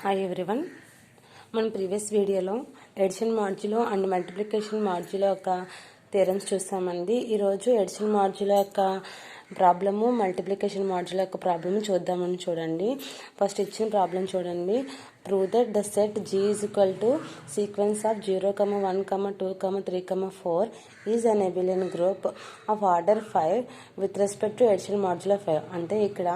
Hi everyone. మన previous వీడియోలో addition modulo and multiplication modulo యొక్క థియరమ్స్ చూస్తామండి. ఈరోజు ఎడిషన్ మాడ్యులో యొక్క ప్రాబ్లము, మల్టిప్లికేషన్ మాడ్యులో యొక్క ప్రాబ్లము చూద్దామని. చూడండి, ఫస్ట్ ఇచ్చిన ప్రాబ్లం చూడండి. Prove that the set G is equal to sequence of 0, 1, 2, 3, 4 is an abelian group of order 5 with respect to addition modulo 5. అంటే ఇక్కడ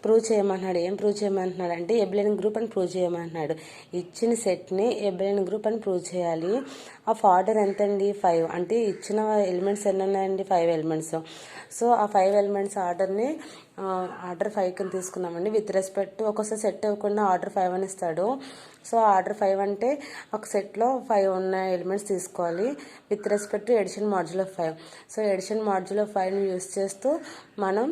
ప్రూవ్ చేయమంటున్నాడు. ఏం ప్రూవ్ చేయమంటున్నాడు అంటే ఎబిలియన్ గ్రూప్ అని ప్రూవ్ చేయమంటున్నాడు. ఇచ్చిన సెట్ని ఎబిలియన్ గ్రూప్ అని ప్రూవ్ చేయాలి. ఆఫ్ ఆర్డర్ ఎంతండి? 5. అంటే ఇచ్చిన ఎలిమెంట్స్ ఎన్ని ఉన్నాయండి? 5 ఎలిమెంట్స్. సో ఆ 5 ఎలిమెంట్స్ ఆర్డర్ని ఆర్డర్ 5 కింద తీసుకున్నామండి. విత్ రెస్పెక్ట్ ఒక్కోసారి సెట్ ఇవ్వకుండా ఆర్డర్ 5 అని ఇస్తాడు. సో ఆర్డర్ 5 అంటే ఒక సెట్లో 5 ఉన్న ఎలిమెంట్స్ తీసుకోవాలి with respect to addition modulo 5. So addition modulo 5ని యూస్ చేస్తూ మనం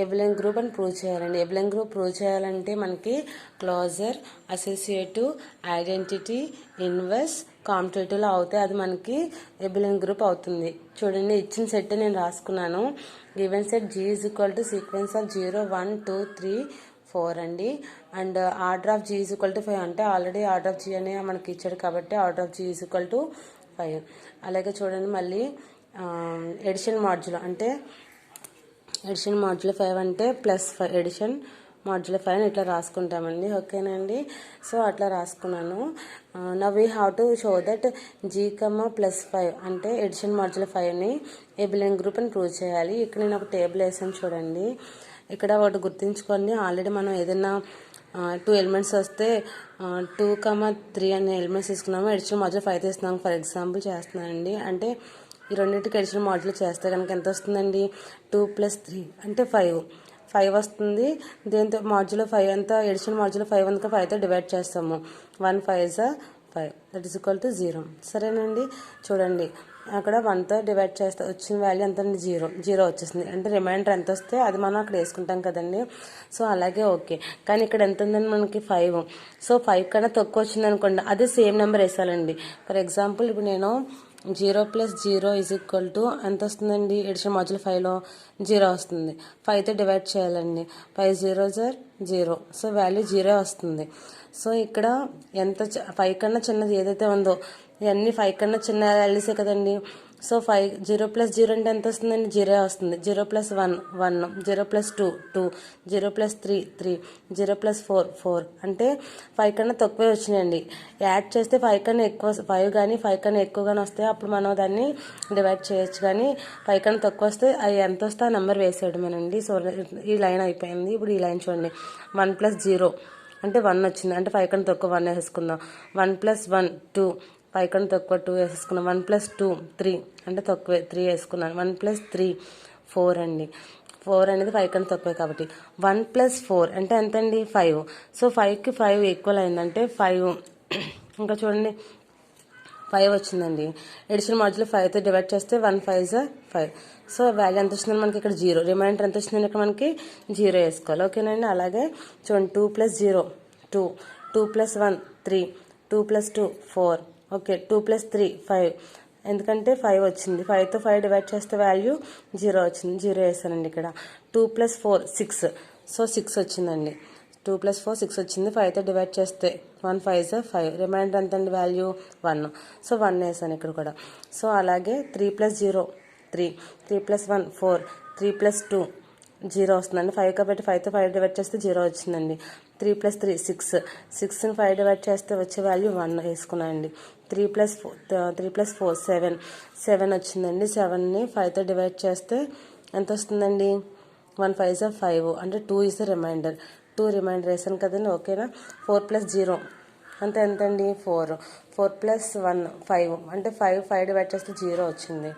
ఎబిలియన్ గ్రూప్ అని ప్రూవ్ చేయాలండి. ఎబిలియన్ గ్రూప్ ప్రూవ్ చేయాలంటే మనకి క్లోజర్, అసోసియేటివ్, ఐడెంటిటీ, ఇన్వర్స్, కాంపిటేటివ్లో అవుతాయి. అది మనకి ఎబిలియన్ గ్రూప్ అవుతుంది. చూడండి, ఇచ్చిన సెట్ నేను రాసుకున్నాను. Given set G is equal to sequence of 0, 1, 2, 3, 4 అండి. And order of G is equal to 5 అంటే ఆల్రెడీ ఆర్డర్ ఆఫ్ G అనే మనకి ఇచ్చాడు కాబట్టి order of G is equal to 5. అలాగే చూడండి, మళ్ళీ ఎడిషన్ మాడ్యులో అంటే ఎడిషన్ మాడ్యులో 5 అంటే +5 ఎడిషన్ మాడ్యులో 5 అని ఇట్లా రాసుకుంటామండి. ఓకేనండి. సో అట్లా రాసుకున్నాను. Now we have to show that G, +5 అంటే ఎడిషన్ మాడ్యులో 5ని ఎబిలియన్ గ్రూప్ అని ప్రూవ్ చేయాలి. ఇక్కడ నేను ఒక టేబుల్ వేసాను చూడండి. ఇక్కడ ఒకటి గుర్తుంచుకోండి, ఆల్రెడీ మనం ఏదైనా 2 ఎలిమెంట్స్ వస్తే 2, 3 అనే ఎలిమెంట్స్ తీసుకున్నాము. ఎడిషన్ మాడ్యులో 5 తీస్తున్నాము. ఫర్ ఎగ్జాంపుల్ చేస్తున్నానండి. అంటే ఈ రెండింటికి ఎడిషన్ మాడ్యులో చేస్తే కనుక ఎంత వస్తుందండి? 2 + 3 అంటే 5 వస్తుంది. దీంతో మాడ్యులో 5 అంతా ఎడిషన్ మాడ్యులో 5 అంతా 5తో డివైడ్ చేస్తాము. 1 5 5 దట్ ఈస్ ఈక్వల్ టు 0. సరేనండి. చూడండి, అక్కడ 1తో డివైడ్ చేస్తే వచ్చిన వాల్యూ ఎంత అండి? 0 వచ్చేసింది. అంటే రిమైండర్ ఎంత వస్తే అది మనం అక్కడ వేసుకుంటాం కదండి. సో అలాగే ఓకే. కానీ ఇక్కడ ఎంత ఉందండి? మనకి 5. సో 5 కన్నా తక్కువ వచ్చింది అనుకోండి, అదే సేమ్ నెంబర్ వేసాలండి. ఫర్ ఎగ్జాంపుల్ ఇప్పుడు నేను 0 + 0 = ఎంత వస్తుందండి? ఎడిషన్ మాడ్యులో 5లో 0 వస్తుంది. 5తో డివైడ్ చేయాలండి. 5 0 0. సో వాల్యూ 0 వస్తుంది. సో ఇక్కడ ఎంత 5 కన్నా చిన్నది ఏదైతే ఉందో ఇవన్నీ 5 కన్నా చిన్న వాల్యూసే కదండి. సో 0 + 0 అంటే ఎంత వస్తుందండి? 0 వస్తుంది. 0 + 1 1, 0 + 2 2, 0 + 3 3, 0 + 4 4 అంటే 5 కన్నా తక్కువే వచ్చినాయండి. యాడ్ చేస్తే 5 కన్నా ఎక్కువ 5 కానీ 5 కన్నా ఎక్కువ కానీ వస్తే అప్పుడు మనం దాన్ని డివైడ్ చేయొచ్చు. కానీ 5 కన్నా తక్కువ వస్తే అది ఎంత వస్తే ఆ నెంబర్ వేసేయడమేనండి. సో ఈ లైన్ అయిపోయింది. ఇప్పుడు ఈ లైన్ చూడండి. 1 + 0 అంటే 1 వచ్చింది. అంటే 5 కన్నా తక్కువ 1 వేసేసుకుందాం. 1 + 1 2, 5 కన్నా తక్కువ 2 వేసేసుకున్నాం. 1 + 2 3 అంటే తక్కువే 3 వేసుకున్నాను. 1 + 3 4 అండి. 4 అనేది 5 కన్నా తక్కువే కాబట్టి 1 + 4 అంటే ఎంత అండి? 5. సో 5కి 5 ఈక్వల్ అయిందంటే 5. ఇంకా చూడండి, 5 వచ్చిందండి. ఎడిషన్ మాడ్యులో 5తో డివైడ్ చేస్తే 1 5 5. సో వాల్యూ ఎంత వచ్చిందని మనకి ఇక్కడ 0. రిమైండర్ ఎంత వచ్చిందని ఇక్కడ మనకి 0 వేసుకోవాలి. ఓకేనండి. అలాగే చూడండి, 2 + 0 2, 2 + 1 3, 2 + 2 4. ఓకే, 2 + 3 5. ఎందుకంటే 5 వచ్చింది. 5తో 5 డివైడ్ చేస్తే వాల్యూ 0 వచ్చింది. 0 వేసానండి ఇక్కడ. 2 + 4 6. సో 6 వచ్చిందండి. 2 + 4 6 వచ్చింది. 5తో డివైడ్ చేస్తే 1 5 5. రిమైండర్ ఎంత అండి? వాల్యూ 1. సో 1 వేసాను ఇక్కడ కూడా. సో అలాగే 3 + 0 3, 3 + 1 4, 3 + 2 0 వస్తుందండి. 5 కాబట్టి 5తో 5 డివైడ్ చేస్తే 0 వచ్చిందండి. 3 + 3 6, 6ని 5 డివైడ్ చేస్తే వచ్చే వాల్యూ 1 వేసుకున్నానండి. 3 + 4 7, 7 వచ్చిందండి. 7ని 5తో డివైడ్ చేస్తే ఎంత వస్తుందండి? 1 5 5 అంటే 2 ఇస్ ద రిమైండర్. 2 రిమైండర్ వేసాను కదండి. ఓకేనా. 4 + 0 అంటే ఎంతండి? 4. 4 + 1 5 అంటే 5 డివైడ్ చేస్తే 0 వచ్చింది.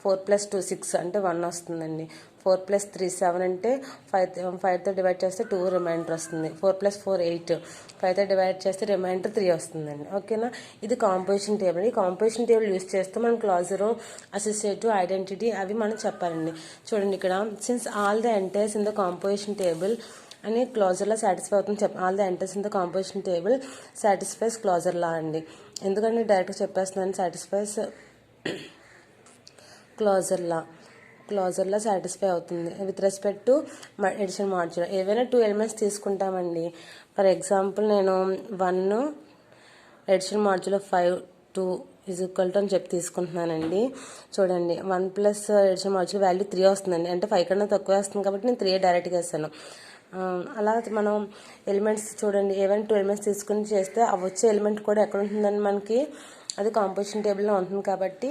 4 + 2 6 అంటే 1 వస్తుందండి. 4 + 3 7 అంటే 5తో డివైడ్ చేస్తే 2 రిమైండర్ వస్తుంది. 4 + 4 8, 5తో డివైడ్ చేస్తే రిమైండర్ 3 వస్తుందండి. ఓకేనా. ఇది కాంపోజిషన్ టేబుల్. ఈ కాంపోజిషన్ టేబుల్ యూస్ చేస్తే మనం క్లాజరు, అసోసియేటివ్, ఐడెంటిటీ అవి మనం చెప్పాలండి. చూడండి, ఇక్కడ since all the entries in the composition table అని క్లాజర్లో సాటిస్ఫై అవుతుంది all the entries in the composition table satisfies closure law అండి. ఎందుకంటే డైరెక్ట్గా చెప్పేస్తున్నాను సాటిస్ఫైస్ క్లాజర్ లా. క్లోజర్లో సాటిస్ఫై అవుతుంది with respect to addition modulo. ఏవైనా 2 ఎలిమెంట్స్ తీసుకుంటామండి. ఫర్ ఎగ్జాంపుల్ నేను 1 addition modulo 5 2 is equal to అని చెప్పి తీసుకుంటున్నానండి. చూడండి 1 ప్లస్ ఎడిషన్ మాడ్యులో వాల్యూ 3 వస్తుందండి. అంటే 5 కన్నా తక్కువ వస్తుంది కాబట్టి నేను 3 డైరెక్ట్గా వేస్తాను. అలా మనం ఎలిమెంట్స్ చూడండి, ఏవైనా 2 ఎలిమెంట్స్ తీసుకుని చేస్తే అవి వచ్చే ఎలిమెంట్ కూడా ఎక్కడ ఉంటుందండి మనకి, అది కాంపోజిషన్ టేబుల్లో ఉంటుంది. కాబట్టి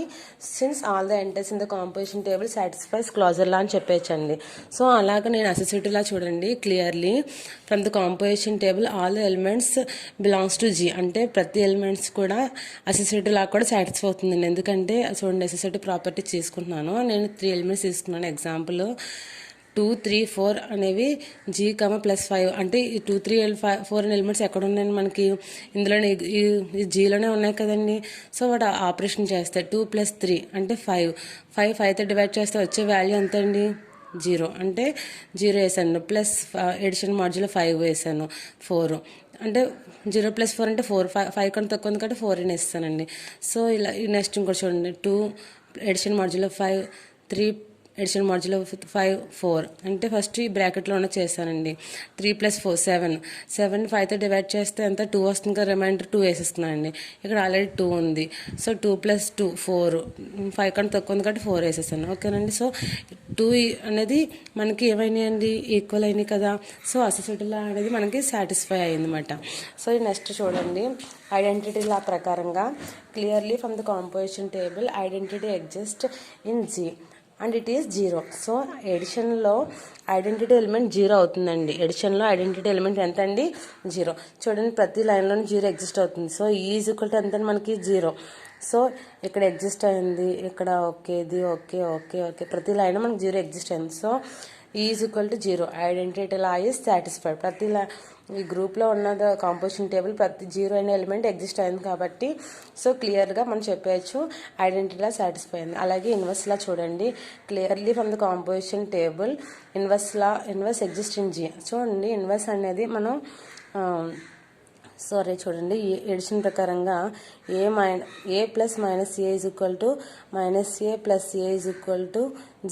since all the entries in the composition table satisfies closure law అని చెప్పేయచ్చండి. సో అలాగ నేను అసోసియేటివ్ లా చూడండి clearly from the composition table all the elements belongs to G, అంటే ప్రతి ఎలిమెంట్స్ కూడా అసోసియేటివ్ లా కూడా సాటిస్ఫై అవుతుందండి. ఎందుకంటే చూడండి అసోసియేటివ్ ప్రాపర్టీ తీసుకుంటున్నాను నేను, 3 ఎలిమెంట్స్ తీసుకున్నాను. ఎగ్జాంపుల్ 2 3 4 అనేవి జీ ప్లస్ 5, అంటే ఈ 2 3 4 అనే ఎలిమెంట్స్ ఎక్కడ ఉన్నాయండి మనకి, ఇందులోనే ఈ జీలోనే ఉన్నాయి కదండి. సో వాడు ఆపరేషన్ చేస్తే 2 + 3 అంటే 5తో డివైడ్ చేస్తే వచ్చే వాల్యూ ఎంత అండి 0, అంటే 0 వేసాను. ప్లస్ ఎడిషన్ మాడ్యులో 5 వేసాను 4, అంటే 0 + 4 అంటే 4, 5 కన్నా తక్కువ ఉంది కాబట్టి 4 అని ఇస్తానండి. సో ఇలా నెక్స్ట్ ఇంకోటి చూడండి 2 ఎడిషన్ మాడ్యులో 5 3 ఎడిషన్ మాడ్యులో 5 4, అంటే ఫస్ట్ ఈ బ్రాకెట్లో ఉన్న చేస్తానండి. 3 + 4 7 5తో డివైడ్ చేస్తే ఎంత 2 వస్తుంది కదా, రిమైండర్ 2 వేసేస్తున్నానండి. ఇక్కడ ఆల్రెడీ 2 ఉంది. సో 2 + 2 4, 5 కన్నా తక్కువ ఉంది కాబట్టి 4 వేసేస్తాను. ఓకేనండి. సో 2 అనేది మనకి ఏమైనాయండి ఈక్వల్ అయినాయి కదా. సో అసోసియేటివ్ లా అనేది మనకి సాటిస్ఫై అయ్యిందన్నమాట. సో నెక్స్ట్ చూడండి ఐడెంటిటీ లా ప్రకారంగా clearly from the composition table identity exist in G and it is 0. So ఎడిషన్లో ఐడెంటిటీ ఎలిమెంట్ 0 అవుతుందండి. ఎడిషన్లో ఐడెంటిటీ ఎలిమెంట్ ఎంత అండి 0. చూడండి ప్రతి లైన్లోనే 0 ఎగ్జిస్ట్ అవుతుంది. సో ఈజ్ ఈక్వల్ టు ఎంత మనకి 0. సో ఇక్కడ ఎగ్జిస్ట్ అయింది, ఇక్కడ ఓకే, ఇది ఓకే ఓకే ఓకే, ప్రతి లైన్ మనకి 0 ఎగ్జిస్ట్ అయింది. So is equal to 0, identity law is satisfied. ప్రతి ఈ గ్రూప్లో ఉన్న కాంపోజిషన్ టేబుల్ ప్రతి 0 అయిన ఎలిమెంట్ ఎగ్జిస్ట్ అయింది కాబట్టి సో క్లియర్గా మనం చెప్పేయచ్చు ఐడెంటిటీ లా సాటిస్ఫై అయింది. అలాగే ఇన్వర్స్ లా చూడండి clearly from the composition table inverse exist in G. చూడండి ఇన్వర్స్ అనేది మనం చూడండి ఎడిషన్ ప్రకారంగా A plus minus A is equal to -a plus A is equal to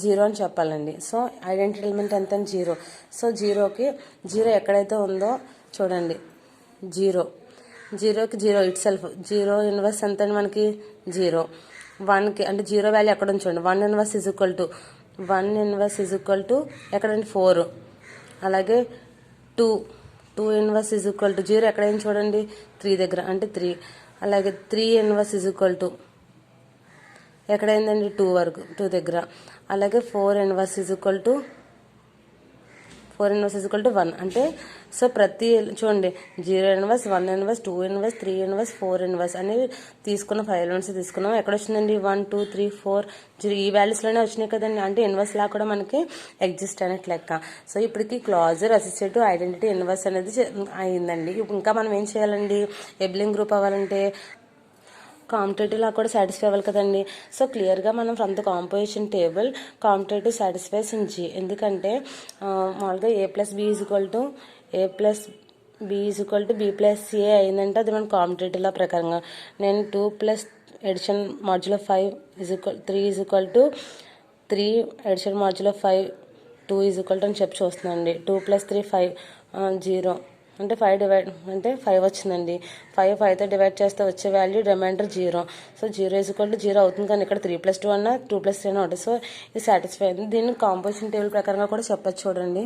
0 అని చెప్పాలండి. సో ఐడెంటిటీ ఎలిమెంట్ ఎంత 0. సో 0కి 0 ఎక్కడైతే ఉందో చూడండి 0కి 0 ఇట్ సెల్ఫ్ 0 ఇన్వర్స్ ఎంత అండి మనకి 0. 1కి అంటే 0 వాల్యూ ఎక్కడ ఉంచండి 1 ఇన్వర్స్ ఈజ్ ఈక్వల్ టు ఎక్కడండి 4. అలాగే 2 ఇన్వర్స్ ఈజ్ ఈక్వల్ టు 0 ఎక్కడైనా చూడండి 3 దగ్గర అంటే 3. అలాగే 3 ఇన్వర్స్ ఈజ్ ఈక్వల్ టు ఎక్కడైందండి 2 వరకు 2 దగ్గర. అలాగే 4 ఇన్వర్స్ ఈజ్ ఈక్వల్ టు 1. అంటే సో ప్రతి చూడండి 0 inverse 1 inverse 2 inverse 3 inverse 4 inverse అనేవి తీసుకున్న 5 ఎలిమెంట్స్ తీసుకున్నాం. ఎక్కడ వచ్చిందండి 1 2 3 4 0 ఈ వాల్యూస్లోనే వచ్చినాయి కదండి. అంటే ఇన్వర్స్ లా కూడా మనకి ఎగ్జిస్ట్ అనేట్ లెక్క. సో ఇప్పటికి క్లాజర్ అసోసియేటివ్ ఐడెంటిటీ ఇన్వర్స్ అనేది అయిందండి. ఇంకా మనం ఏం చేయాలండి ఎబ్లింగ్ గ్రూప్ అవ్వాలంటే కాంపిటేటివ్ లా కూడా సాటిస్ఫై అవ్వాలి కదండి. సో క్లియర్గా మనం from the composition table commutative satisfies in G. ఎందుకంటే మామూలుగా a + b = b + a అయిందంటే అది మన కాంపిటేటివ్ లా ప్రకారంగా నేను 2 plus addition modulo 5 3 is equal to 3 addition modulo 5 2 is equal to అని చెప్పి చూస్తున్నానండి. 2 + 3 5 0 అంటే 5 డివైడ్ అంటే 5 వచ్చిందండి. 5తో డివైడ్ చేస్తే వచ్చే value remainder 0. So 0 is equal to 0 అవుతుంది. కానీ ఇక్కడ 3 + 2 అన్న 2 + 3 అన్న ఒకటి. సో ఇది సాటిస్ఫై అయింది. దీన్ని కాంపోజిషన్ టేబుల్ ప్రకారంగా కూడా చెప్పచ్చు. చూడండి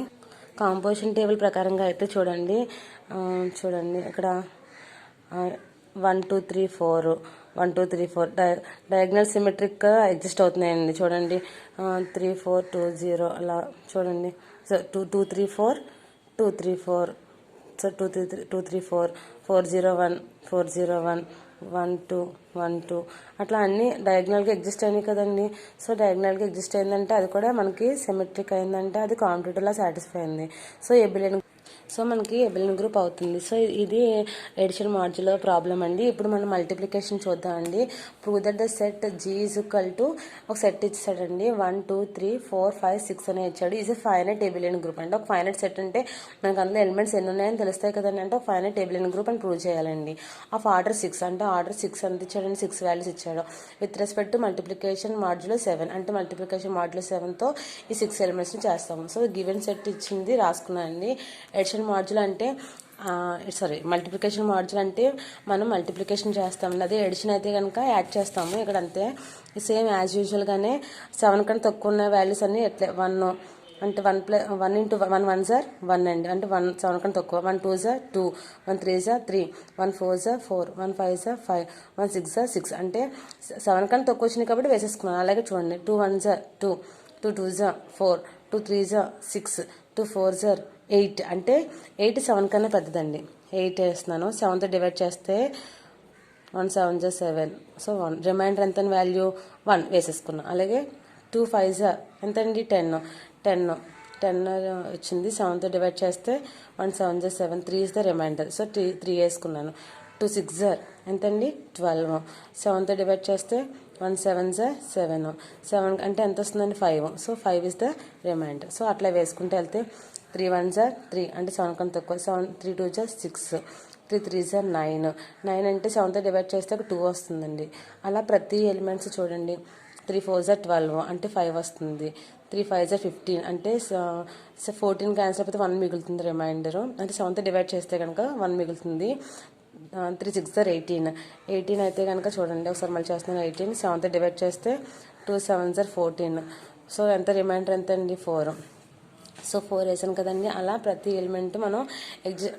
కాంపోజిషన్ టేబుల్ ప్రకారంగా అయితే చూడండి ఇక్కడ 1 2 3 4 1 2 3 4 డయాగ్నల్ సిమెట్రిక్గా ఎగ్జిస్ట్ అవుతున్నాయండి. చూడండి 3 4 2 0 అలా చూడండి. సో 2 2 3 4 2 3 4 సో 2 3 4 4 0 1 4 0 1 1 2 1 2 అట్లా అన్నీ డయాగ్నల్గా ఎగ్జిస్ట్ అయినాయి కదండి. సో డయాగ్నల్గా ఎగ్జిస్ట్ అయిందంటే అది కూడా మనకి సిమెట్రిక్ అయిందంటే అది కాంపిటేటివ్ లా సాటిస్ఫై అయింది. సో సో మనకి ఎబెలియన్ గ్రూప్ అవుతుంది. సో ఇది ఎడిషన్ మాడ్యులో ప్రాబ్లం అండి. ఇప్పుడు మనం మల్టిప్లికేషన్ చూద్దామండి. Prove that the set G is equal to ఒక సెట్ ఇచ్చాడండి. 1 2 3 4 5 6 అనే ఇచ్చాడు. ఈజ్ ఎ ఫైనైట్ ఎబెలియన్ గ్రూప్ అండి. ఒక ఫైనైట్ సెట్ అంటే మనకు అందులో ఎలిమెంట్స్ ఎన్ని ఉన్నాయని తెలుస్తాయి కదండి. అంటే ఒక ఫైనైట్ ఎబెలియన్ గ్రూప్ అని ప్రూవ్ చేయాలండి. ఆఫ్ ఆర్డర్ 6 అంటే ఆర్డర్ 6 ఎంత ఇచ్చాడండి, 6 వాల్యూస్ ఇచ్చాడు. With respect to multiplication modulo 7 అంటే మల్టిప్లికేషన్ మాడ్యులో 7తో ఈ 6 ఎలిమెంట్స్ని చేస్తాము. సో గివెన్ సెట్ ఇచ్చింది రాసుకున్నానండి. ఎడిషన్ మాడ్యుల్ అంటే మల్టిప్లికేషన్ మాడ్యుల్ అంటే మనం మల్టిప్లికేషన్ చేస్తామండి. అదే ఎడిషన్ అయితే కనుక యాడ్ చేస్తాము. ఇక్కడ అంతే సేమ్ యాజ్ యూజువల్గానే 7 కన్నా తక్కువ ఉన్న వాల్యూస్ అన్ని ఎట్లా 1 అంటే 1 ఇంటూ 1 1 సార్ 1 అండి. అంటే 1 7 కన్నా తక్కువ. 1 2 sir 2, 1 3 sir 3, 1 4 sir 4, 1 5 sir 5, 1 6 sir 6 అంటే 7 కన్నా తక్కువ వచ్చినాయి కాబట్టి వేసేసుకున్నాను. అలాగే చూడండి 2 1 సార్ 2, 2 2 సార్ 4, 2 3 సార్ 6, 2 4 సార్ 8 అంటే 8 7 కన్నా పెద్దదండి. 8 వేస్తున్నాను. 7తో డివైడ్ చేస్తే 1 7 జా 7. సో 1 రిమైండర్ ఎంత వాల్యూ 1 వేసేసుకున్నాం. అలాగే 2 5 జా ఎంతండి 10 వచ్చింది. 7తో డివైడ్ చేస్తే 1 7 జా 7, 3 ఇస్ ద రిమైండర్. సో 3 వేసుకున్నాను. 2 6 జా ఎంతండి 12. 7తో డివైడ్ చేస్తే 1 7 జా 7. 7 అంటే ఎంత వస్తుందండి 5. So 5 is the remainder. So అట్లా వేసుకుంటే వెళ్తే 3 1 జా 3 అంటే 7 కన్నా తక్కువ. 3 2 జా 6, 3 3 జా 9. 9 అంటే 7తో డివైడ్ చేస్తే ఒక 2 వస్తుందండి. అలా ప్రతి ఎలిమెంట్స్ చూడండి. 3 4 జా 12 అంటే 5 వస్తుంది. 3 5 జా 15 అంటే 14 క్యాన్సిల్ అయిపోతే 1 మిగులుతుంది రిమైండరు. అంటే 7తో డివైడ్ చేస్తే కనుక 1 మిగులుతుంది. 3 6 జా 18 అయితే కనుక చూడండి ఒకసారి మళ్ళీ చేస్తున్నాను. 18 7తో డివైడ్ చేస్తే 2 7 జా 14. సో ఎంత రిమైండర్ ఎంత అండి 4. సో 4 వేసాను కదండి. అలా ప్రతి ఎలిమెంట్ మనం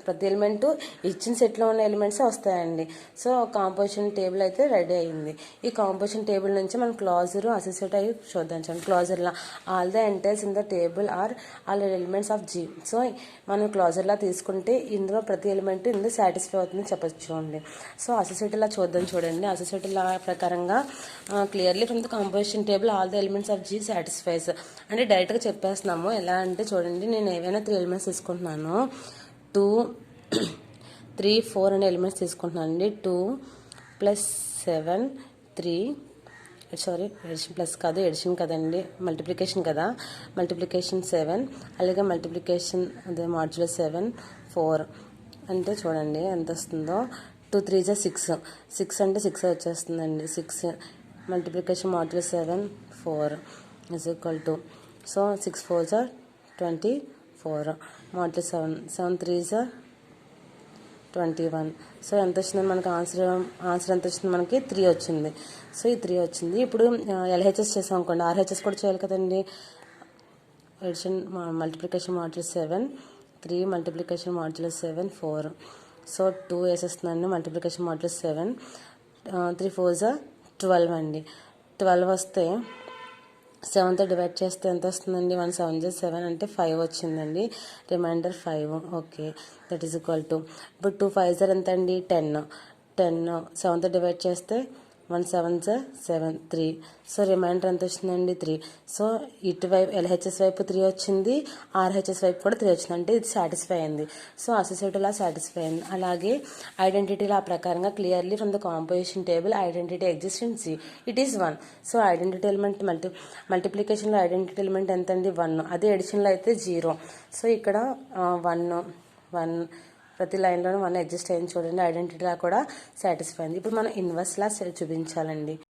ప్రతి ఎలిమెంట్ ఇచ్చిన సెట్లో ఉన్న ఎలిమెంట్స్ వస్తాయండి. సో కాంపోజిషన్ టేబుల్ అయితే రెడీ అయింది. ఈ కాంపోజిషన్ టేబుల్ నుంచి మనం క్లాజర్ అసోసియేట్ అయ్యి చూద్దాం. Closure law all the entries in the table are all elements of G. So మనం క్లాజర్లా తీసుకుంటే ఇందులో ప్రతి ఎలిమెంట్ ఇందులో సాటిస్ఫై అవుతుంది చెప్పచ్చు అండి. సో అసోసియేట్ లా చూద్దాం చూడండి. అసోసియేట్ లా ప్రకారంగా clearly from the composition table all the elements of G satisfies అంటే డైరెక్ట్గా చెప్పేస్తున్నాము. ఎలా అంటే చూడండి నేను ఏవైనా 3 ఎలిమెంట్స్ తీసుకుంటున్నాను. 2 3 4 అనే ఎలిమెంట్స్ తీసుకుంటున్నాను అండి. 2 + 7 3 సారీ ఎడిషన్ ప్లస్ కాదు ఎడిషన్ కదండి మల్టిప్లికేషన్ కదా. మల్టిప్లికేషన్ 7 అలాగే మల్టిప్లికేషన్ అదే మాడ్యులో 7 4 అంటే చూడండి ఎంత వస్తుందో. 2 3 జా 6, 6 అంటే 6 వచ్చేస్తుందండి. 6 multiplication modulo 7 4 is equal to so 6 4 జా 24 మాడ్యులో 7 7 3 జా 21. సో ఎంత వచ్చింది మనకి ఆన్సర్ ఎంత వచ్చింది మనకి 3 వచ్చింది. సో ఈ 3 వచ్చింది. ఇప్పుడు LHS చేసాం అనుకోండి. RHS కూడా చేయాలి కదండి. Addition multiplication modulo 7 3 multiplication modulo 7 4. So 2 వేసేస్తున్నాను మల్టిప్లికేషన్ మాడ్యులో 7 3 4 జా 12 అండి. 12 వస్తే 7తో డివైడ్ చేస్తే ఎంత వస్తుందండి 1 7 జా 7 అంటే 5 వచ్చిందండి. Remainder 5. Okay that is equal to ఇప్పుడు 2 5 జా ఎంత అండి 10 7తో డివైడ్ చేస్తే 1 7 జా 7 3. సో రిమైండర్ ఎంత వచ్చిందండి 3. సో ఇటువైపు LHS వైపు 3 వచ్చింది. RHS వైపు కూడా 3 వచ్చింది. అంటే ఇది సాటిస్ఫై అయింది. సో అసోసియేటివ్ లా సాటిస్ఫై అయింది. అలాగే ఐడెంటిటీ లా ప్రకారంగా clearly from the composition table identity exist in G it is 1. So identity element మల్టిప్లికేషన్లో ఐడెంటిటీ ఎలిమెంట్ ఎంత అండి 1. అదే ఎడిషన్లో అయితే 0. సో ఇక్కడ 1 ప్రతి లైన్లోనూ 1 ఎగ్జిస్ట్ అయింది చూడండి. ఐడెంటిటీలా కూడా సాటిస్ఫై అయింది. ఇప్పుడు మనం ఇన్వర్స్ లా చూపించాలండి.